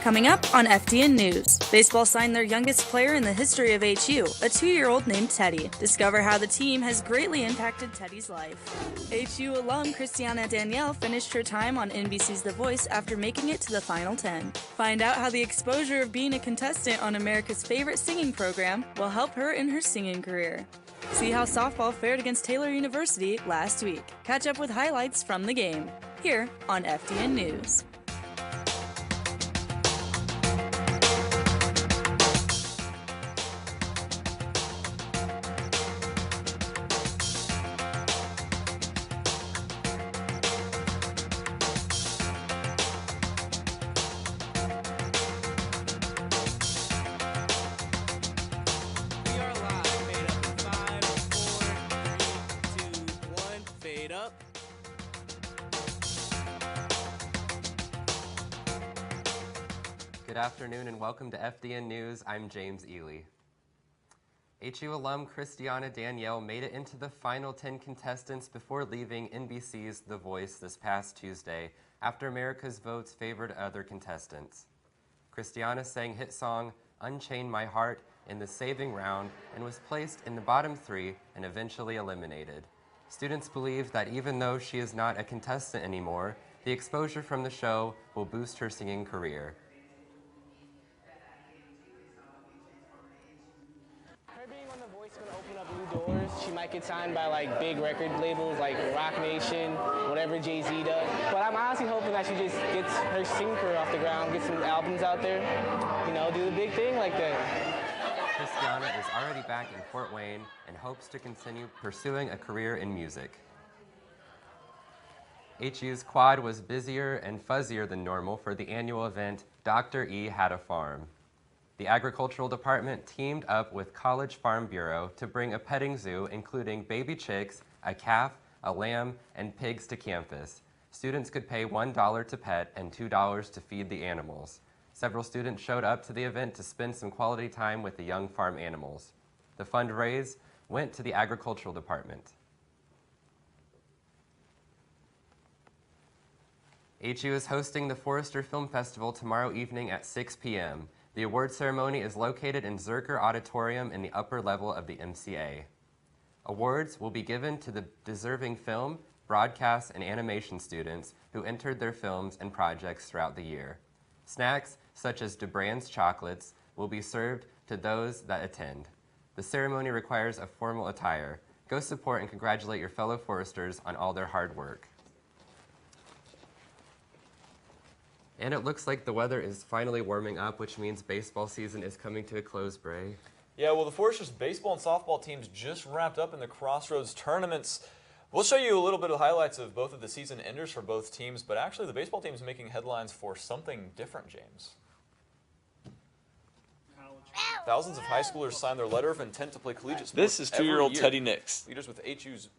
Coming up on FDN News, baseball signed their youngest player in the history of HU, a 2-year-old named Teddy. Discover how the team has greatly impacted Teddy's life. HU alum Christiana Danielle finished her time on NBC's The Voice after making it to the Final 10. Find out how the exposure of being a contestant on America's favorite singing program will help her in her singing career. See how softball fared against Taylor University last week. Catch up with highlights from the game, here on FDN News. Good afternoon and welcome to FDN News. I'm James Ely. HU alum Christiana Danielle made it into the final 10 contestants before leaving NBC's The Voice this past Tuesday after America's votes favored other contestants. Christiana sang hit song Unchain My Heart in the saving round and was placed in the bottom 3 and eventually eliminated. Students believe that even though she is not a contestant anymore, the exposure from the show will boost her singing career. Going to open up new doors. She might get signed by like big record labels like Rock Nation, whatever Jay-Z does. But I'm honestly hoping that she just gets her singing career off the ground, get some albums out there, you know, do the big thing like that. Christiana is already back in Fort Wayne and hopes to continue pursuing a career in music. HU's quad was busier and fuzzier than normal for the annual event Dr. E Had a Farm. The Agricultural Department teamed up with College Farm Bureau to bring a petting zoo including baby chicks, a calf, a lamb, and pigs to campus. Students could pay $1 to pet and $2 to feed the animals. Several students showed up to the event to spend some quality time with the young farm animals. The fund raised went to the Agricultural Department. HU is hosting the Forrester Film Festival tomorrow evening at 6 p.m. The award ceremony is located in Zerker Auditorium in the upper level of the MCA. Awards will be given to the deserving film, broadcast, and animation students who entered their films and projects throughout the year. Snacks, such as DeBrand's chocolates, will be served to those that attend. The ceremony requires a formal attire. Go support and congratulate your fellow Forresters on all their hard work. And it looks like the weather is finally warming up, which means baseball season is coming to a close, Bray. Yeah, well, the Foresters baseball and softball teams just wrapped up in the Crossroads tournaments. We'll show you a little bit of highlights of both of the season enders for both teams, but actually the baseball team is making headlines for something different, James. Thousands of high schoolers signed their letter of intent to play collegiate sports. This is 2-year-old Teddy Nix. Leaders with HU's.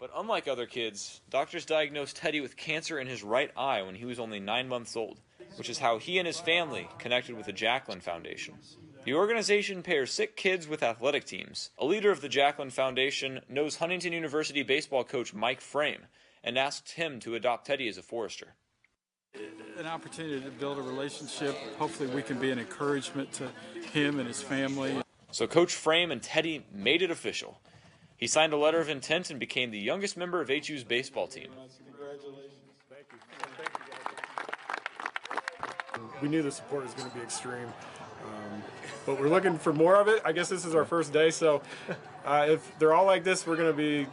But unlike other kids, doctors diagnosed Teddy with cancer in his right eye when he was only 9 months old, which is how he and his family connected with the Jacqueline Foundation. The organization pairs sick kids with athletic teams. A leader of the Jacqueline Foundation knows Huntington University baseball coach Mike Frame and asked him to adopt Teddy as a Forester. An opportunity to build a relationship. Hopefully we can be an encouragement to him and his family. So Coach Frame and Teddy made it official. He signed a letter of intent and became the youngest member of HU's baseball team. We knew the support was going to be extreme, but we're looking for more of it. I guess this is our first day, so if they're all like this, we're going to be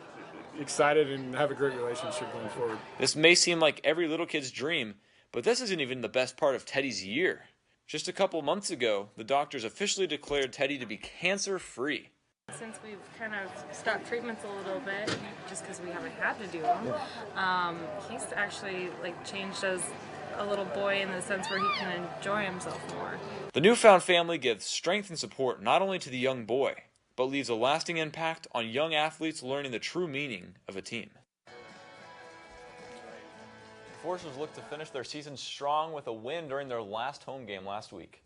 excited and have a great relationship going forward. This may seem like every little kid's dream, but this isn't even the best part of Teddy's year. Just a couple months ago, the doctors officially declared Teddy to be cancer-free. Since we've kind of stopped treatments a little bit, just because we haven't had to do them, he's actually changed as a little boy in the sense where he can enjoy himself more. The newfound family gives strength and support not only to the young boy, but leaves a lasting impact on young athletes learning the true meaning of a team. The Foresters look to finish their season strong with a win during their last home game last week.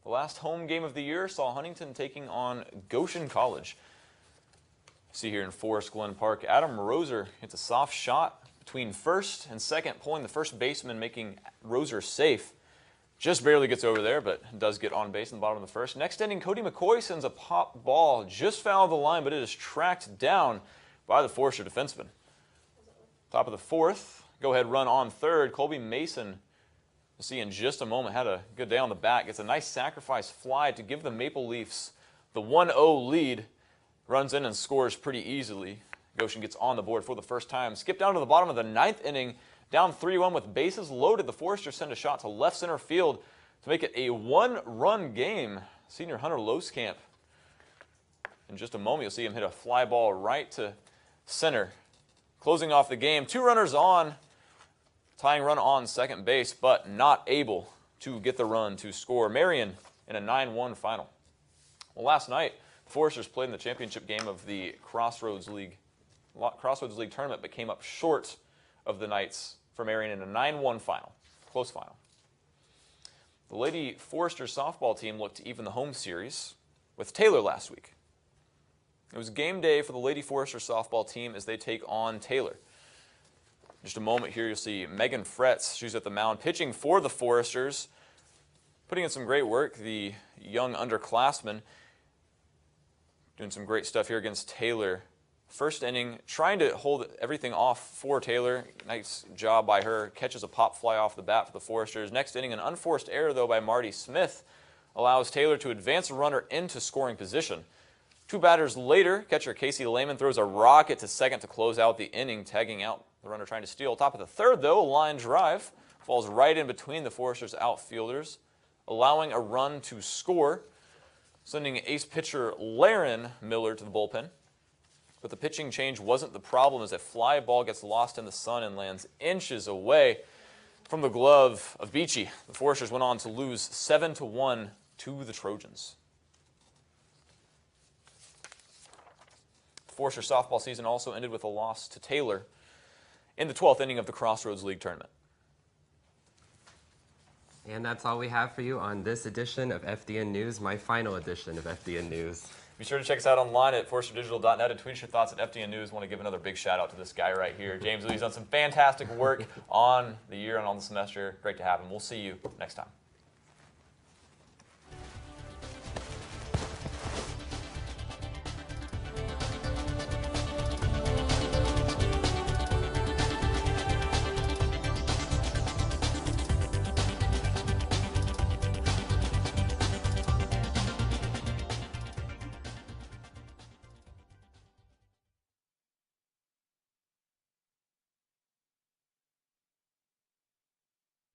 The last home game of the year saw Huntington taking on Goshen College. See here in Forest Glen Park, Adam Roser hits a soft shot between first and second, pulling the first baseman, making Roser safe. Just barely gets over there, but does get on base in the bottom of the first. Next inning, Cody McCoy sends a pop ball just foul of the line, but it is tracked down by the Forester defenseman. Top of the fourth, go-ahead run on third. Colby Mason, we'll see in just a moment, had a good day on the bat. Gets a nice sacrifice fly to give the Maple Leafs the 1-0 lead. Runs in and scores pretty easily. Goshen gets on the board for the first time. Skip down to the bottom of the ninth inning. Down 3-1 with bases loaded. The Foresters send a shot to left center field to make it a one-run game. Senior Hunter Loskamp. In just a moment, you'll see him hit a fly ball right to center. Closing off the game, 2 runners on. Tying run on second base, but not able to get the run to score. Marion in a 9-1 final. Well, last night, the Foresters played in the championship game of the Crossroads League tournament, but came up short of the Knights for Marion in a 9-1 final, close final. The Lady Forester softball team looked to even the home series with Taylor last week. It was game day for the Lady Forester softball team as they take on Taylor. In just a moment here, you'll see Megan Fretz. She's at the mound pitching for the Foresters, putting in some great work. The young underclassmen doing some great stuff here against Taylor. First inning, trying to hold everything off for Taylor. Nice job by her. Catches a pop fly off the bat for the Foresters. Next inning, an unforced error, though, by Marty Smith allows Taylor to advance a runner into scoring position. 2 batters later, catcher Casey Lehman throws a rocket to second to close out the inning, tagging out the runner trying to steal. Top of the third, though, a line drive falls right in between the Foresters' outfielders, allowing a run to score, sending ace pitcher Laren Miller to the bullpen. But the pitching change wasn't the problem as a fly ball gets lost in the sun and lands inches away from the glove of Beachy. The Foresters went on to lose 7-1 to the Trojans. The Forester softball season also ended with a loss to Taylor in the 12th inning of the Crossroads League tournament. And that's all we have for you on this edition of FDN News, my final edition of FDN News. Be sure to check us out online at ForesterDigital.net and tweet your thoughts at FDN News. I want to give another big shout out to this guy right here. James Lee's done some fantastic work on the year and on the semester. Great to have him. We'll see you next time.